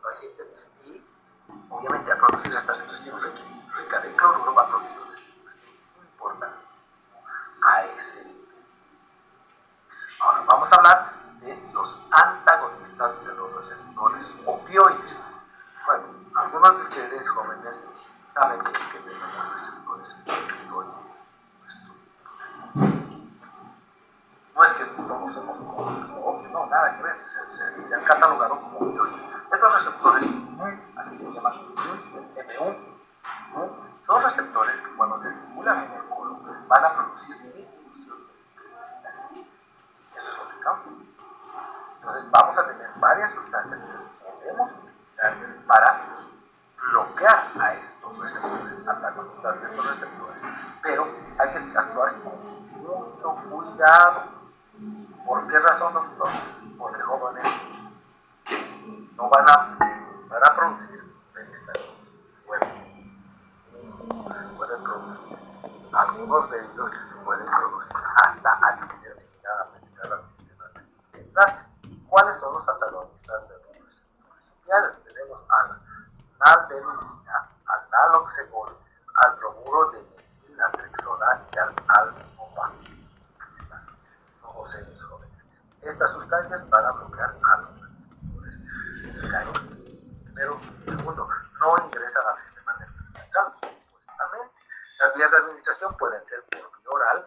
pacientes y obviamente al producir esta secreción rica de cloruro va a producir un estímulo importantísimo a ese nivel. Ahora vamos a hablar de los antagonistas de los receptores opioides. Bueno, algunos de ustedes jóvenes saben que tenemos receptores opioides. No es que todos somos opioides, no, nada que ver, se han catalogado como opioides. Estos receptores, así se llaman, M1, son receptores que cuando se estimulan en el colon van a producir disminución de cristalinas. Eso es lo que causa. Entonces vamos a tener varias sustancias que podemos utilizar para bloquear a estos receptores, antagonistas de estos receptores, pero hay que actuar con mucho cuidado. ¿Por qué razón, doctor? Porque jóvenes no van a producir penistalinas y pueden producir, algunos de ellos pueden producir hasta adicción similar a medicar al sistema nervioso. ¿Y cuáles son los antagonistas de los receptores? Ya tenemos al naldenina, al naloxegol, al bromuro de metilnaltrexona y al aldopa. Todos ellos jóvenes. Estas sustancias van a bloquear a los receptores. Primero, segundo, no ingresan al sistema nervioso central, supuestamente. Las vías de administración pueden ser por vía oral,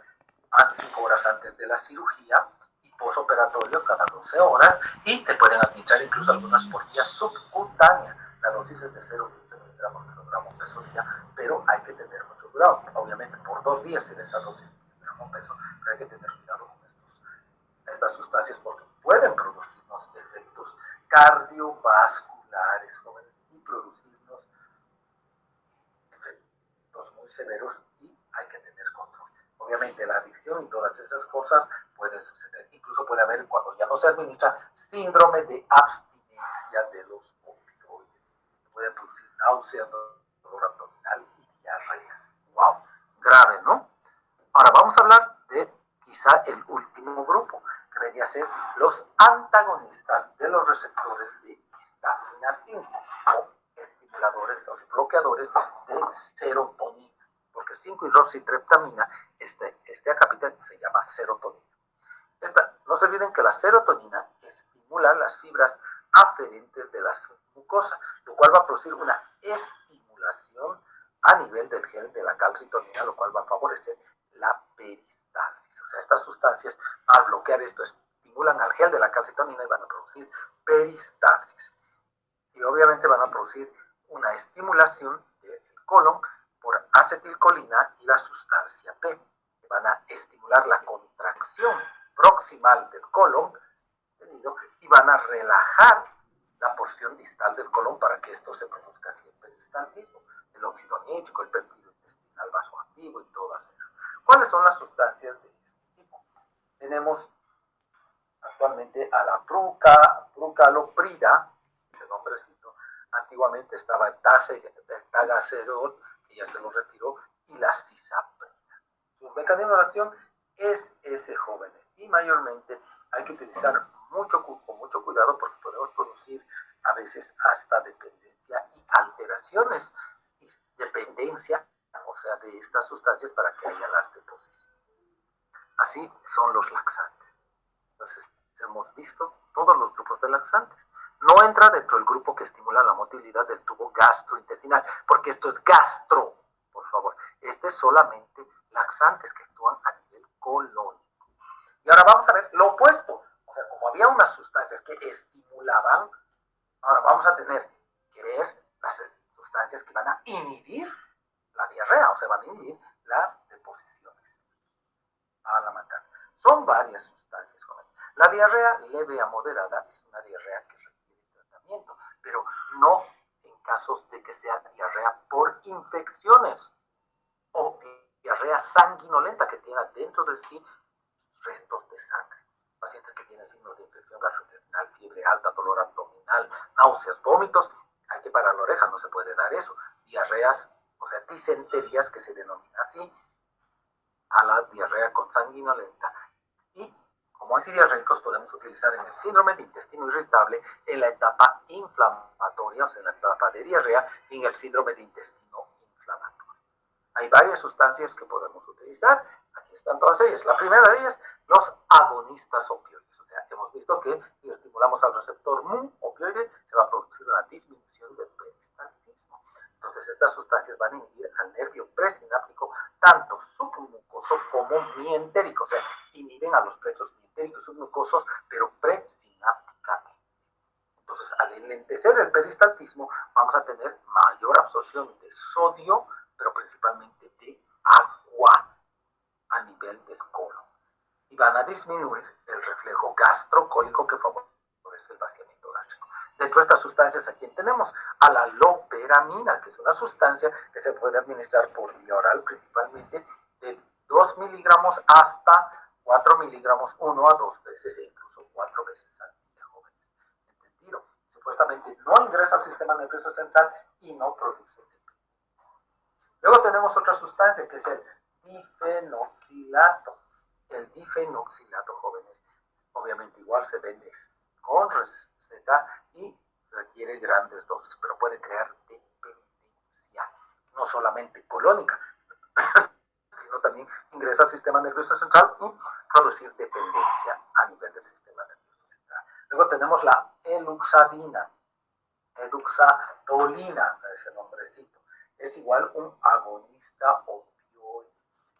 5 horas antes de la cirugía, y posoperatorio cada 12 horas, y te pueden administrar incluso algunas por vía subcutánea. La dosis es de 0,15 miligramos kilogramo peso día, pero hay que tener mucho cuidado. Obviamente, por 2 días en esa dosis miligramo peso, pero hay que tener cuidado con estas sustancias porque pueden producirnos efectos cardiovasculares, jóvenes, y producirnos efectos muy severos y hay que tener control. Obviamente la adicción y todas esas cosas pueden suceder. Incluso puede haber, cuando ya no se administra, síndrome de abstinencia de los opioides. Pueden producir náuseas, dolor abdominal y diarreas. ¡Wow! Grave, ¿no? Ahora vamos a hablar de quizá el último grupo, que vendría a ser los antagonistas de los receptores de histamina 5 o estimuladores, los bloqueadores de serotonina, porque 5-hidroxitriptamina, este acápite se llama serotonina. No se olviden que la serotonina estimula las fibras aferentes de la mucosa, lo cual va a producir una estimulación a nivel del gel de la calcitonina, lo cual va a favorecer la peristalsis. O sea, estas sustancias al bloquear esto estimulan al gel de la calcitonina y van a producir peristalsis. Y obviamente van a producir una estimulación del colon por acetilcolina y la sustancia P, que van a estimular la contracción proximal del colon y van a relajar la porción distal del colon para que esto se produzca así el peristaltismo, el óxido nítrico, el péptido intestinal vasoactivo y todas ellas. ¿Cuáles son las sustancias de este tipo? Tenemos actualmente a la prucaloprida, de nombrecito. Antiguamente estaba el tagacerol, que ya se lo retiró, y la cisaprina. Su mecanismo de acción es ese, jóvenes, y mayormente hay que utilizar con mucho cuidado porque podemos producir a veces hasta dependencia y alteraciones y dependencia, o sea, de estas sustancias para que haya las deposiciones. Así son los laxantes. Entonces, hemos visto todos los grupos de laxantes. No entra dentro del grupo que estimula la motilidad del tubo gastrointestinal, porque esto es gastro, por favor. Este es solamente laxantes que actúan a nivel colónico. Y ahora vamos a ver lo opuesto. O sea, como había unas sustancias que estimulaban, ahora vamos a tener que ver las sustancias que van a inhibir la diarrea, o sea, van a inhibir las deposiciones a la macana. Son varias sustancias, jóvenes. La diarrea leve a moderada es una diarrea que requiere tratamiento, pero no en casos de que sea diarrea por infecciones o diarrea sanguinolenta que tenga dentro de sí restos de sangre. Pacientes que tienen signos de infección gastrointestinal, fiebre alta, dolor abdominal, náuseas, vómitos, hay que parar la oreja, no se puede dar eso. Diarreas, o sea, disenterías, que se denomina así, a la diarrea consanguinolenta. Y como antidiarreicos podemos utilizar en el síndrome de intestino irritable, en la etapa inflamatoria, o sea, en la etapa de diarrea, y en el síndrome de intestino inflamatorio. Hay varias sustancias que podemos utilizar. Aquí están todas ellas. La primera de ellas, los agonistas opioides. O sea, hemos visto que si estimulamos al receptor mu opioide, se va a producir una disminución del peristaltismo. Entonces, estas sustancias van a inhibir al nervio presináptico, tanto submucoso como mientérico. O sea, inhiben a los plexos mientéricos submucosos, pero presinápticamente. Entonces, al enlentecer el peristaltismo, vamos a tener mayor absorción de sodio, pero principalmente de agua a nivel del colon. Y van a disminuir el reflejo gastrocólico que favorece el vaciamiento gástrico. Dentro de estas sustancias, aquí tenemos a la loperamina, que es una sustancia que se puede administrar por vía oral, principalmente de 2 miligramos hasta 4 miligramos 1 a 2 veces e incluso 4 veces al día, jóvenes. ¿Entendido? Supuestamente no ingresa al sistema nervioso central y no produce dependencia. Luego tenemos otra sustancia que es el difenoxilato. El difenoxilato, jóvenes, obviamente igual se vende con receta y requiere grandes dosis, pero puede crear dependencia, no solamente colónica, sino también ingresa al sistema nervioso central y producir dependencia a nivel del sistema nervioso central. Luego tenemos la eluxadina, eluxatolina, ese nombrecito. Es igual un agonista opioide.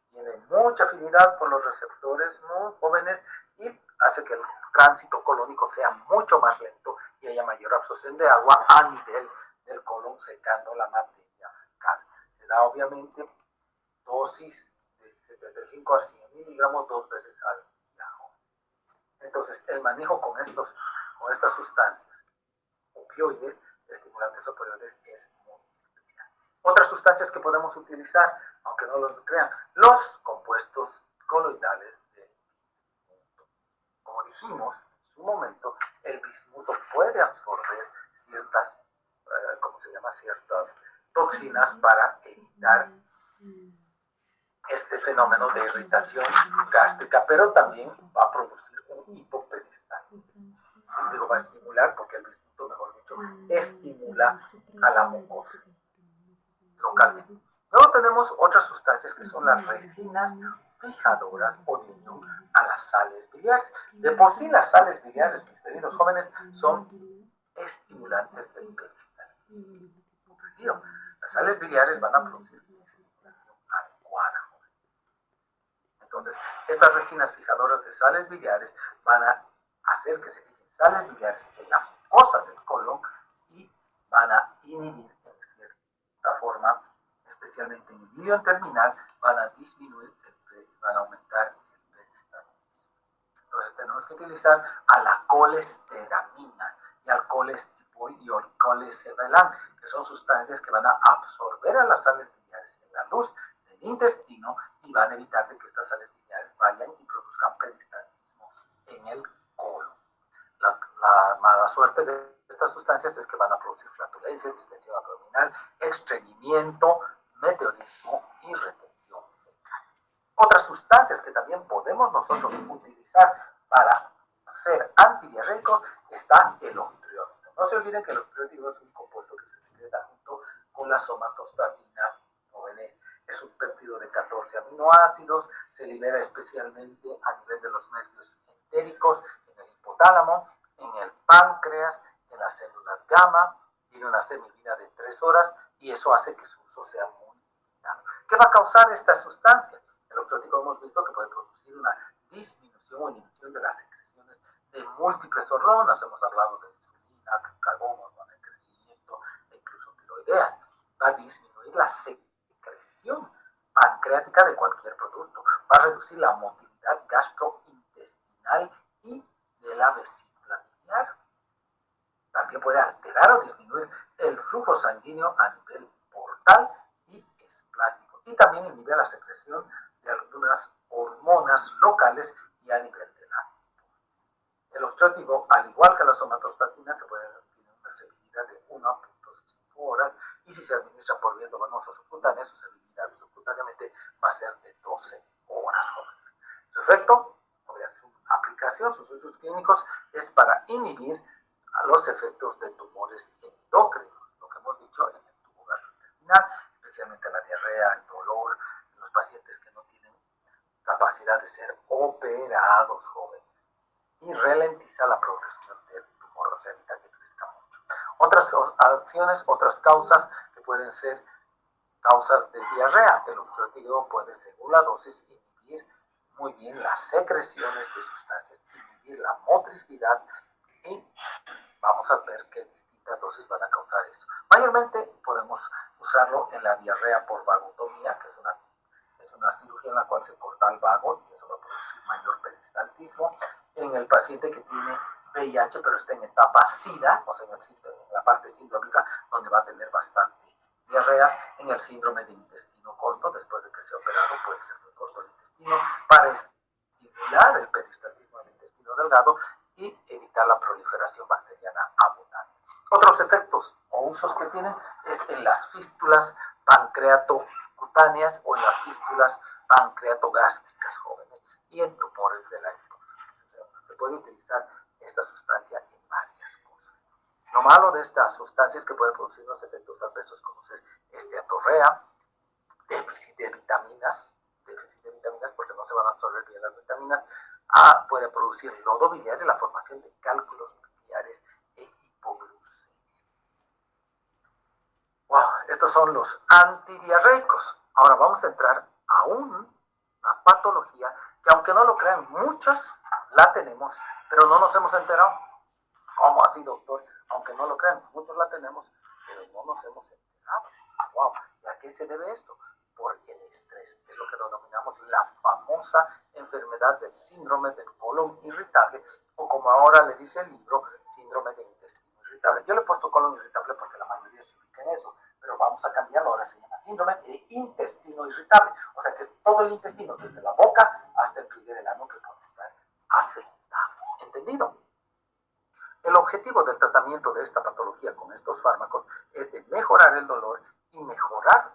Tiene mucha afinidad por los receptores muy jóvenes y hace que el tránsito colónico sea mucho más lento y haya mayor absorción de agua a nivel del colon, secando la materia fecal. Se da obviamente dosis de 75 a 100 miligramos 2 veces al día. Entonces, el manejo con estas sustancias opioides, estimulantes opioides, es muy especial. Otras sustancias que podemos utilizar, aunque no lo crean, los compuestos coloidales del bismuto. Como dijimos en su momento, el bismuto puede absorber ciertas, ciertas toxinas para evitar este fenómeno de irritación gástrica, pero también va a producir un hipoperistaltismo. Digo, va a estimular, porque el bismuto, mejor dicho, estimula a la mucosa localmente. Luego tenemos otras sustancias que son las resinas fijadoras o de unión a las sales biliares. De por sí, las sales biliares, mis queridos jóvenes, son estimulantes del peristaltismo. Las sales biliares van a producir adecuada. Entonces, estas resinas fijadoras de sales biliares van a hacer que se fijen sales biliares en la mucosa del colon y van a inhibir, en cierta forma, especialmente en el ilion terminal, van a disminuir, van a aumentar el peristaltismo. Entonces, tenemos que utilizar a la colesteramina y al colestipol y al colesevelan, que son sustancias que van a absorber a las sales biliares en la luz del intestino y van a evitar de que estas sales biliares vayan y produzcan peristaltismo en el colon. La mala suerte de estas sustancias es que van a producir flatulencia, distensión abdominal, estreñimiento, meteorismo y retención fecal. Otras sustancias que también podemos nosotros utilizar para ser antidiarreicos está el octreótido. No se olviden que el octreótido es un compuesto que se secreta junto con la somatostatina. Es un péptido de 14 aminoácidos, se libera especialmente a nivel de los nervios entéricos, en el hipotálamo, en el páncreas, en las células gamma, tiene una semivida de 3 horas y eso hace que su uso sea muy limitado. ¿Qué va a causar esta sustancia? El octreótico hemos visto que puede producir una disminución o inhibición de las secreciones de múltiples hormonas. Hemos hablado de insulina, glucagón, hormona de crecimiento e incluso tiroideas. Va a disminuir la secreción pancreática de cualquier producto. Va a reducir la motilidad gastrointestinal y de la vesícula biliar. También puede alterar o disminuir el flujo sanguíneo a nivel portal y esplácnico. Y también inhibe la secreción de algunas hormonas locales y a nivel de la hipófisis. El octreótido, al igual que la somatostatina, tiene una semivida de 1.5 horas y si se administra por vía endovenosa subcutánea, su semivida subcutáneamente va a ser de 12 horas. Su efecto podría aplicar medicación, sus usos clínicos es para inhibir a los efectos de tumores endócrinos, lo que hemos dicho en el tubo gastrointestinal, especialmente la diarrea, el dolor, en los pacientes que no tienen capacidad de ser operados, jóvenes, y ralentiza la progresión del tumor, o sea, evita que crezca mucho. Otras acciones, otras causas que pueden ser causas de diarrea. El objetivo puede, según la dosis, inhibir muy bien las secreciones de sustancias, inhibir la motricidad, y vamos a ver que distintas dosis van a causar eso. Mayormente podemos usarlo en la diarrea por vagotomía, que es una cirugía en la cual se corta el vago y eso va a producir mayor peristaltismo. En el paciente que tiene VIH pero está en etapa SIDA, o sea, en la parte sindrómica, donde va a tener bastante diarreas. En el síndrome de intestino corto, después de que se ha operado, puede ser muy corto el intestino, para estimular el peristaltismo del intestino delgado y evitar la proliferación bacteriana abundante. Otros efectos o usos que tienen es en las fístulas pancreatocutáneas o en las fístulas pancreatogástricas, jóvenes, y en tumores de la hipófisis. O sea, se puede utilizar esta sustancia en varias cosas. Lo malo de esta sustancia es que puede producir unos efectos adversos como ser esteatorrea, déficit de vitaminas porque no se van a absorber bien las vitaminas, puede producir lodo biliar y la formación de cálculos biliares e hipoglucemia. Wow, estos son los antidiarreicos. Ahora vamos a entrar a una patología que, aunque no lo crean, muchas la tenemos, pero no nos hemos enterado. ¿Cómo así, doctor? Aunque no lo crean, muchos la tenemos, pero no nos hemos enterado. Wow, ¿y a qué se debe esto? Por el estrés. Es lo que denominamos la famosa enfermedad del síndrome del colon irritable, o como ahora le dice el libro, síndrome de intestino irritable. Yo le he puesto colon irritable porque la mayoría se ubica en eso, pero vamos a cambiarlo. Ahora se llama síndrome de intestino irritable. O sea que es todo el intestino, desde la boca hasta el pliegue del ano, que puede estar afectado. ¿Entendido? El objetivo del tratamiento de esta patología con estos fármacos es de mejorar el dolor y mejorar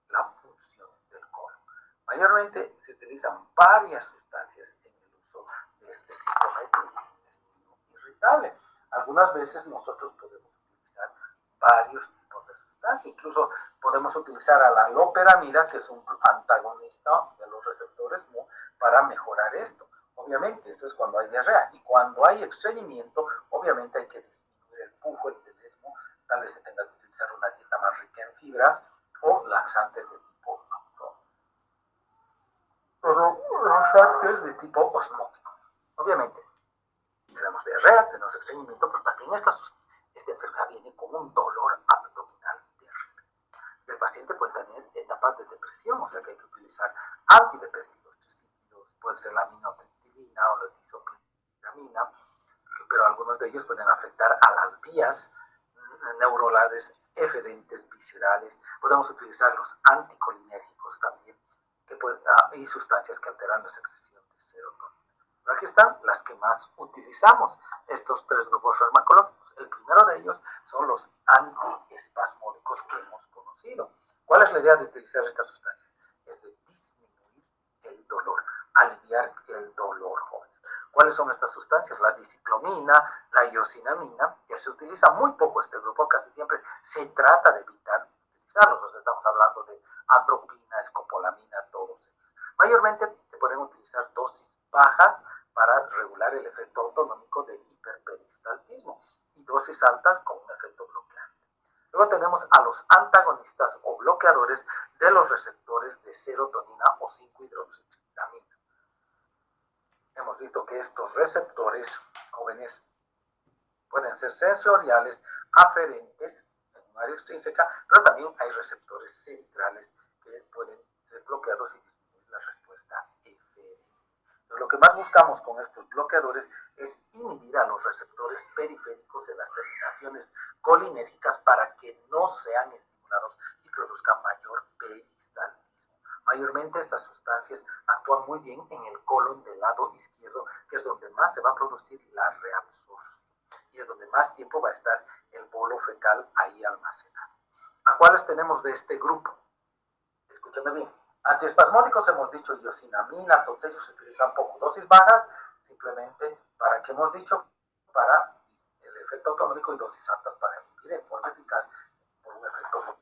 la función del colon. Mayormente se utilizan varias sustancias en el uso de este síndrome del intestino irritable. Algunas veces nosotros podemos utilizar varios tipos de sustancias. Incluso podemos utilizar a la loperamida, que es un antagonista de los receptores, ¿no?, para mejorar esto. Obviamente, eso es cuando hay diarrea. Y cuando hay estreñimiento, obviamente hay que disminuir el pujo, el tenesmo. Tal vez se tenga que utilizar una dieta más rica en fibras o laxantes de tipo laxantes de tipo osmótico. Obviamente, tenemos diarrea, tenemos estreñimiento, pero también esta enfermedad viene con un dolor abdominal terrible. Y el paciente puede tener etapas de depresión, o sea que hay que utilizar antidepresivos, puede ser la aminotriptilina o la disopiramina, pero algunos de ellos pueden afectar a las vías neuronales eferentes viscerales. Podemos utilizar los anticolinérgicos también, y sustancias que alteran la secreción de serotonina. Pero aquí están las que más utilizamos, estos tres grupos farmacológicos. El primero de ellos son los antiespasmódicos que hemos conocido. ¿Cuál es la idea de utilizar estas sustancias? Es de disminuir el dolor, aliviar el dolor, jóvenes. ¿Cuáles son estas sustancias? La diciclomina, la iosinamina, que se utiliza muy poco este grupo, casi siempre se trata de evitar utilizarlos. Entonces estamos hablando de atropina, escopolamina, todos ellos. Mayormente se pueden utilizar dosis bajas para regular el efecto autonómico de hiperperistaltismo y dosis altas con un efecto bloqueante. Luego tenemos a los antagonistas o bloqueadores de los receptores de serotonina o 5-hidroxitriptamina. Hemos visto que estos receptores, jóvenes, pueden ser sensoriales, aferentes en un área extrínseca, pero también hay receptores centrales que pueden ser bloqueados y disminuir la respuesta eferente. Pero lo que más buscamos con estos bloqueadores es inhibir a los receptores periféricos en las terminaciones colinérgicas para que no sean estimulados y produzcan mayor peristaltismo. Mayormente estas sustancias actúan muy bien en el colon del lado izquierdo, que es donde más se va a producir la reabsorción y es donde más tiempo va a estar el bolo fecal ahí almacenado. ¿A cuáles tenemos de este grupo? Escúchame bien. Antiespasmódicos hemos dicho iosinamina, todos ellos se utilizan poco. Dosis bajas, simplemente para, que hemos dicho, para el efecto autonómico y dosis altas para inhibir en forma eficaz por un efecto local.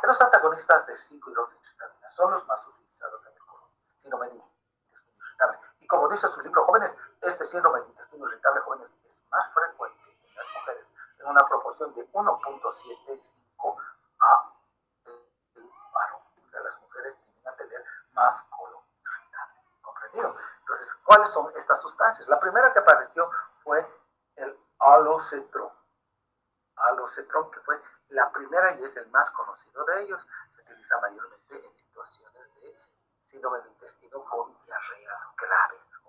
Los antagonistas de 5-hidroxitritamina son los más utilizados en el colon, síndrome de intestino irritable. Y como dice su libro, jóvenes, este síndrome de intestino irritable, jóvenes, es más frecuente en las mujeres en una proporción de 1.75 a el varón. O sea, las mujeres tienden a tener más colon irritable. ¿Comprendido? Entonces, ¿cuáles son estas sustancias? La primera que apareció fue el alocetrón. Alocetrón, que fue la primera y es el más conocido de ellos. Se utiliza mayormente en situaciones de síndrome de intestino con diarreas graves.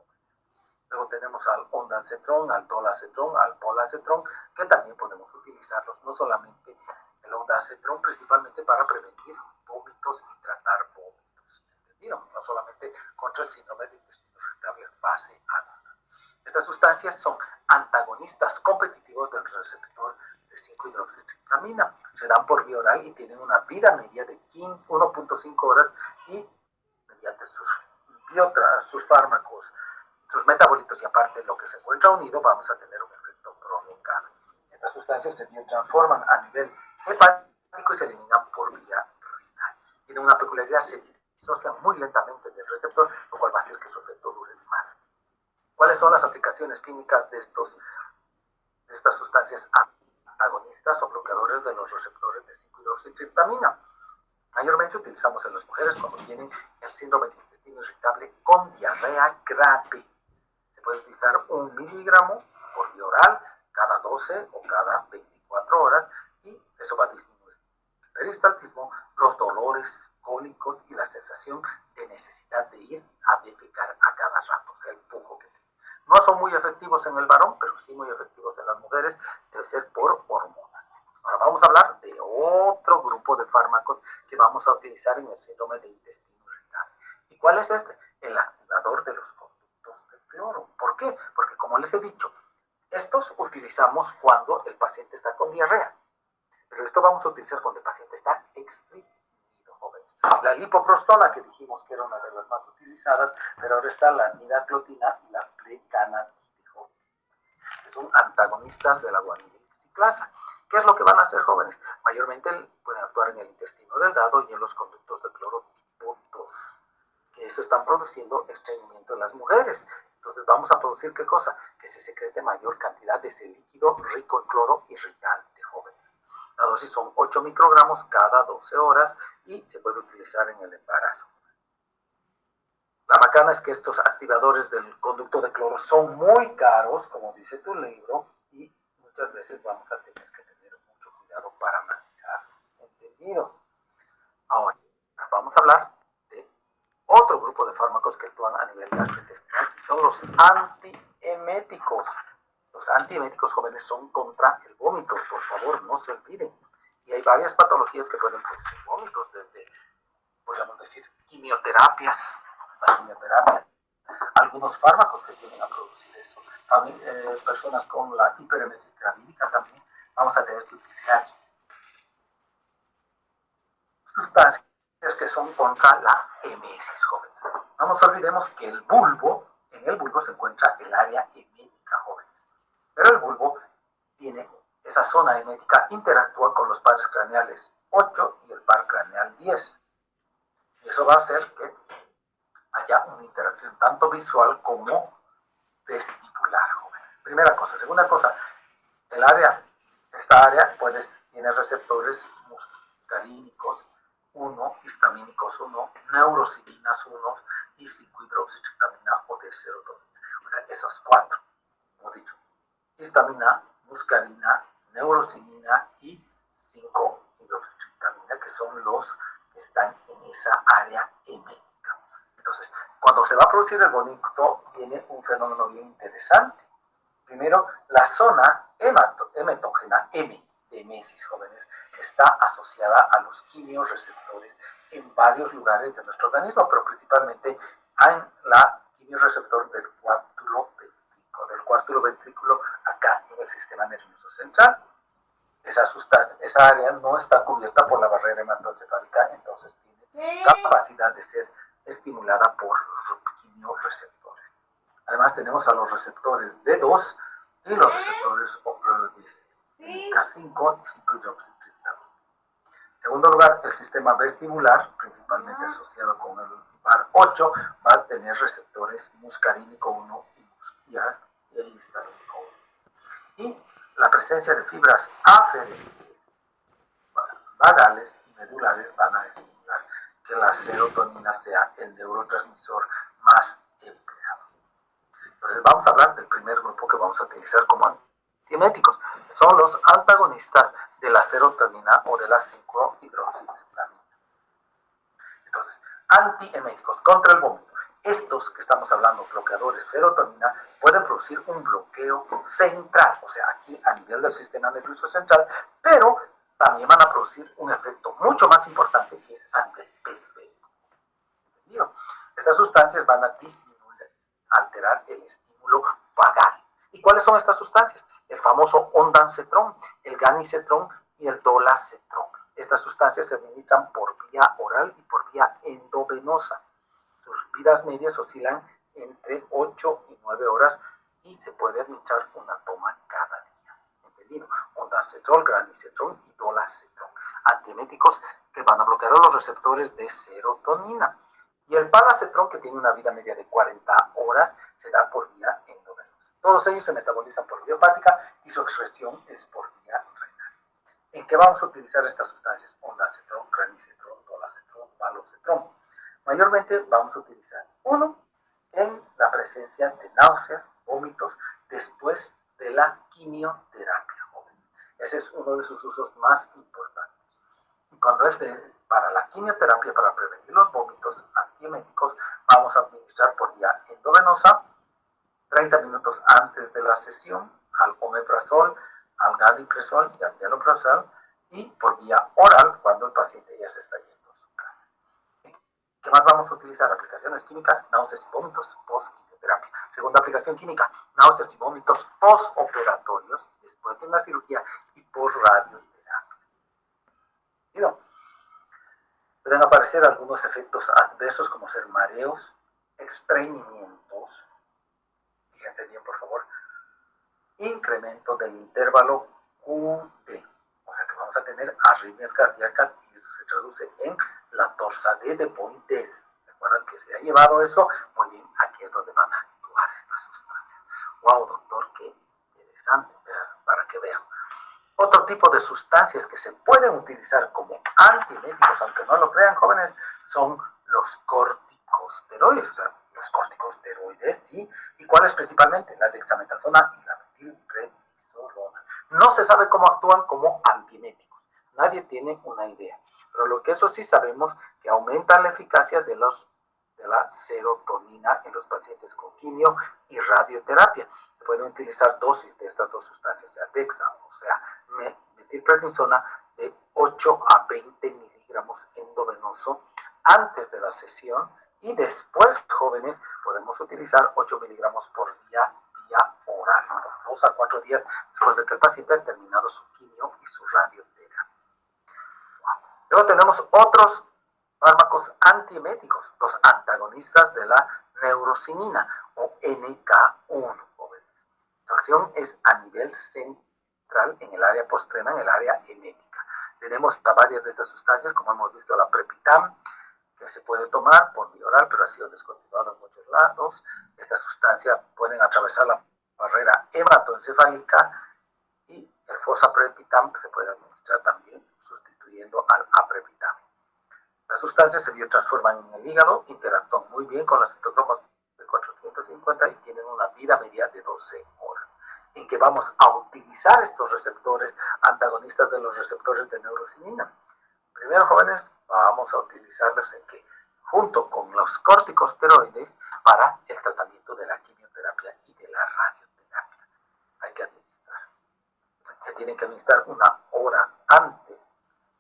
Luego tenemos al ondansetrón, al dolacetrón, al polacetrón, que también podemos utilizarlos, no solamente el ondansetrón, principalmente para prevenir vómitos y tratar vómitos, ¿entendido? No solamente contra el síndrome de intestino irritable fase adulta. Estas sustancias son antagonistas competitivos del receptor de 5-hidroxitriptamina. Se dan por vía oral y tienen una vida media de 1.5 horas y mediante sus fármacos, sus metabolitos y aparte lo que se encuentra unido, vamos a tener un efecto prolongado. Estas sustancias se transforman a nivel hepático y se eliminan por vía renal. Tienen una peculiaridad, se disocian muy lentamente del receptor, lo cual va a hacer que su efecto dure más. ¿Cuáles son las aplicaciones clínicas de estas sustancias antagonistas o bloqueadores de los receptores de 5-hidroxitriptamina? Mayormente utilizamos en las mujeres cuando tienen el síndrome de intestino irritable con diarrea grave. Se puede utilizar 1 miligramo por vía oral cada 12 o cada 24 horas y eso va a disminuir el peristaltismo, los dolores cólicos y la sensación de necesidad de ir a defecar a cada rato, o sea, el pujo que tiene. No son muy efectivos en el varón, pero sí muy efectivos en las mujeres, debe ser por hormonas. Ahora vamos a hablar de otro grupo de fármacos que vamos a utilizar en el síndrome de intestino irritable. ¿Y cuál es este? El activador de los conductos de cloro. ¿Por qué? Porque como les he dicho, estos utilizamos cuando el paciente está con diarrea, pero esto vamos a utilizar cuando el paciente está exprimido, jóvenes. La lipoprostona, que dijimos que era una de las más utilizadas, pero ahora está la nidaclotina y la plecanatide, que son antagonistas de la guanina ciclasa. ¿Qué es lo que van a hacer, jóvenes? Mayormente pueden actuar en el intestino delgado y en los conductos de cloro tipo 2, que eso están produciendo estreñimiento en las mujeres. Entonces vamos a producir, ¿qué cosa? Que se secrete mayor cantidad de ese líquido rico en cloro irritante, jóvenes. La dosis son 8 microgramos cada 12 horas y se puede utilizar en el embarazo. La macana es que estos activadores del conducto de cloro son muy caros, como dice tu libro, y muchas veces vamos a tener que tener mucho cuidado para manejarlos. ¿Entendido? Ahora, vamos a hablar de otro grupo de fármacos que actúan a nivel gastrointestinal y son los antieméticos. Los antieméticos, jóvenes, son contra el vómito, por favor, no se olviden. Y hay varias patologías que pueden producir vómitos, desde, podríamos decir, quimioterapias, la quimioterapia, algunos fármacos que tienden a producir eso. También, personas con la hiperemesis gravídica también vamos a tener que utilizar sustancias que son contra la emesis, jóvenes. No nos olvidemos que el bulbo, en el bulbo se encuentra el área emética, jóvenes. Pero el bulbo tiene esa zona emética, interactúa con los pares craneales 8 y el par craneal 10. Y eso va a hacer que haya una interacción tanto visual como vestibular, jóvenes. Primera cosa. Segunda cosa, esta área tiene receptores muscarínicos 1, histamínicos 1, neurocidinas 1 y 5-hidroxitritamina o de serotonina. O sea, esos 4, como he dicho, histamina, muscarina, neurocinina y 5-hidroxitritamina, que son los que están en esa área emética. Entonces, cuando se va a producir el vómito, viene un fenómeno bien interesante. Primero, la zona hemetógena, M, de emesis, jóvenes, está asociada a los quimioreceptores en varios lugares de nuestro organismo, pero principalmente en la quimioreceptor del cuártulo ventrículo, acá en el sistema nervioso central. Esa área no está cubierta por la barrera hematoencefálica, entonces tiene capacidad de ser estimulada por quimioreceptores. Además tenemos a los receptores D2 y los receptores opioides K5 y 5-hidroxitriptano. En segundo lugar, el sistema vestibular, principalmente asociado con el VAR8, va a tener receptores muscarínico 1 y histamínico 1. Y la presencia de fibras aferentes, vagales y medulares van a estimular que la serotonina sea el neurotransmisor más empleado. Entonces vamos a hablar del primer grupo que vamos a utilizar como antieméticos. Son los antagonistas de la serotonina o de la 5-hidroxitriptamina. Entonces, antieméticos contra el vómito. Estos que estamos hablando, bloqueadores serotonina, pueden producir un bloqueo central, o sea, aquí a nivel del sistema nervioso central, pero también van a producir un efecto mucho más importante que es a nivel periférico. ¿Entendido? Estas sustancias van a disminuir, alterar el estímulo vagal. ¿Y cuáles son estas sustancias? El famoso ondansetron, el ganisetron y el dolasetron. Estas sustancias se administran por vía oral y por vía endovenosa. Sus vidas medias oscilan entre 8 y 9 horas y se puede administrar una toma cada día. ¿Entendido? Ondansetron, ganisetron y dolasetron. Antieméticos que van a bloquear los receptores de serotonina. Y el palacetrón, que tiene una vida media de 40 horas, se da por vía endovenosa. Todos ellos se metabolizan por vía hepática y su excreción es por vía renal. ¿En qué vamos a utilizar estas sustancias? Ondansetron, ganisetron, dolasetron, palacetrón. Mayormente vamos a utilizar uno en la presencia de náuseas, vómitos, después de la quimioterapia. Ese es uno de sus usos más importantes. Y cuando es para la quimioterapia, para prevenir los vómitos antieméticos, vamos a administrar por vía endovenosa 30 minutos antes de la sesión al omeprazol, al galiprazol y al dialoprazol, y por vía oral cuando el paciente ya se está yendo a su casa. ¿Qué más vamos a utilizar? Aplicaciones químicas, náuseas y vómitos post-quimioterapia. Segunda aplicación química, náuseas y vómitos post-operatorios, después de una cirugía y por radioterapia. ¿Entendido? Pueden aparecer algunos efectos adversos como ser mareos, estreñimientos, fíjense bien por favor, incremento del intervalo QT, o sea que vamos a tener arritmias cardíacas y eso se traduce en la torsadez de Pointes. Recuerden que se ha llevado eso, muy bien, aquí es donde van a actuar estas sustancias. Wow, doctor, qué interesante, para que vean. Otro tipo de sustancias que se pueden utilizar como antieméticos, aunque no lo crean jóvenes, son los corticosteroides, o sea, los corticosteroides, ¿sí? ¿Y cuáles principalmente? La dexametasona y la metilprednisolona. No se sabe cómo actúan como antieméticos, nadie tiene una idea, pero lo que eso sí sabemos que aumenta la eficacia de la serotonina en los pacientes con quimio y radioterapia. Se pueden utilizar dosis de estas dos sustancias, sea dexa o sea metilprednisona, de 8 a 20 miligramos endovenoso antes de la sesión, y después, jóvenes, podemos utilizar 8 miligramos por día vía oral, 2 a 4 días después de que el paciente ha terminado su quimio y su radioterapia. Luego tenemos otros fármacos antieméticos, los antagonistas de la neurocinina o NK1. Su acción es a nivel central en el área postrema, en el área emética. Tenemos varias de estas sustancias, como hemos visto la Prepitam, que se puede tomar por vía oral, pero ha sido descontinuado en muchos lados. Estas sustancias pueden atravesar la barrera hematoencefálica, y el Fosaprepitam se puede administrar también sustituyendo al Aprepitam. Las sustancias se biotransforman en el hígado, interactúan muy bien con las citocromas de 450 y tienen una vida media de 12 horas. ¿En qué vamos a utilizar estos receptores antagonistas de los receptores de neurocinina? Primero, jóvenes, vamos a utilizarlos en que, junto con los corticosteroides, para el tratamiento de la quimioterapia y de la radioterapia. Hay que administrar. Se tiene que administrar una hora antes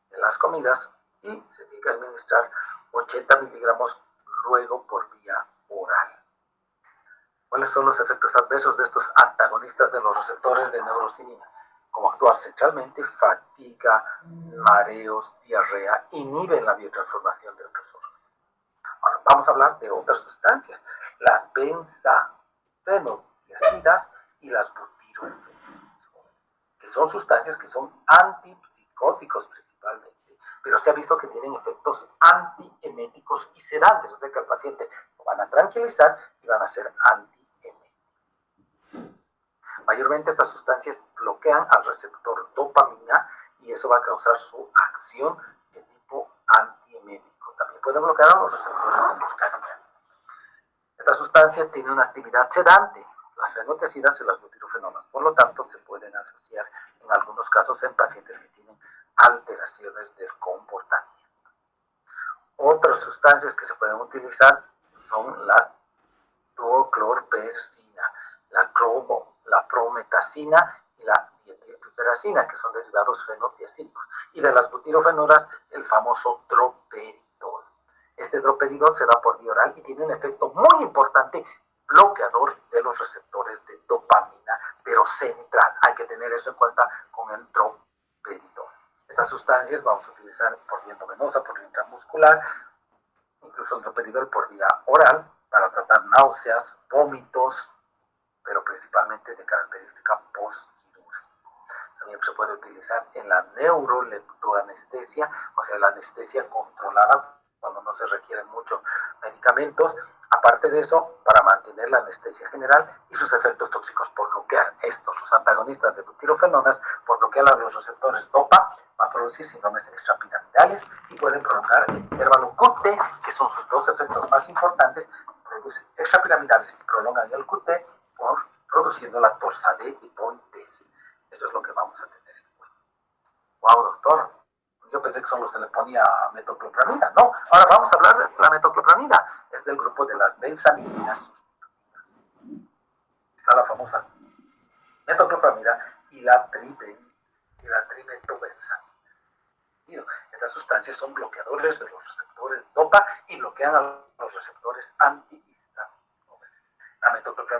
de las comidas y se tiene que administrar 80 miligramos luego por vía oral. ¿Cuáles son los efectos adversos de estos antagonistas de los receptores de neurocinina? Como actúan centralmente, fatiga, mareos, diarrea, inhiben la biotransformación de otros órganos. Ahora vamos a hablar de otras sustancias, las benzodiazepinas. fenotiazidas y las butirofenonas, que son sustancias que son antipsicóticos principalmente, pero se ha visto que tienen efectos antieméticos y sedantes, o sea que al paciente lo van a tranquilizar y van a ser antieméticos. Mayormente estas sustancias bloquean al receptor dopamina y eso va a causar su acción de tipo antiemético. También puede bloquear a los receptores de muscarina. Esta sustancia tiene una actividad sedante, las fenotiazidas y las butirofenonas, por lo tanto se pueden asociar en algunos casos en pacientes que tienen alteraciones del comportamiento. Otras sustancias que se pueden utilizar son la duoclorpersina, la prometacina y la dietilpiperacina, que son derivados fenotiazídicos, y de las butirofenonas el famoso droperidol. Este droperidol se da por vía oral y tiene un efecto muy importante bloqueador de los receptores de dopamina, pero central. Hay que tener eso en cuenta con el droperidol. Estas sustancias vamos a utilizar por vía endovenosa, por vía intramuscular, incluso el droperidol por vía oral, para tratar náuseas, vómitos, pero principalmente de característica postquirúrgica. También se puede utilizar en la neuroleptoanestesia, o sea, la anestesia controlada cuando no se requieren muchos medicamentos. Aparte de eso, para mantener la anestesia general y sus efectos tóxicos por bloquear estos, los antagonistas de butirofenonas, por bloquear a los receptores DOPA, va a producir síndromes extrapiramidales y pueden prolongar el intervalo QT, que son sus dos efectos más importantes, producen extrapiramidales y prolongan el QT produciendo la torsade y pontes. Eso es lo que vamos a tener en cuenta. Wow, doctor. Yo pensé que solo se le ponía metoclopramida. No, ahora vamos a hablar de la metoclopramida. Es del grupo de las benzamininas sustitutivas. Está la famosa metoclopramida y la trimetobensamina. Estas sustancias son bloqueadores de los receptores DOPA y bloquean a los receptores antihistamínicos. La metoclopramida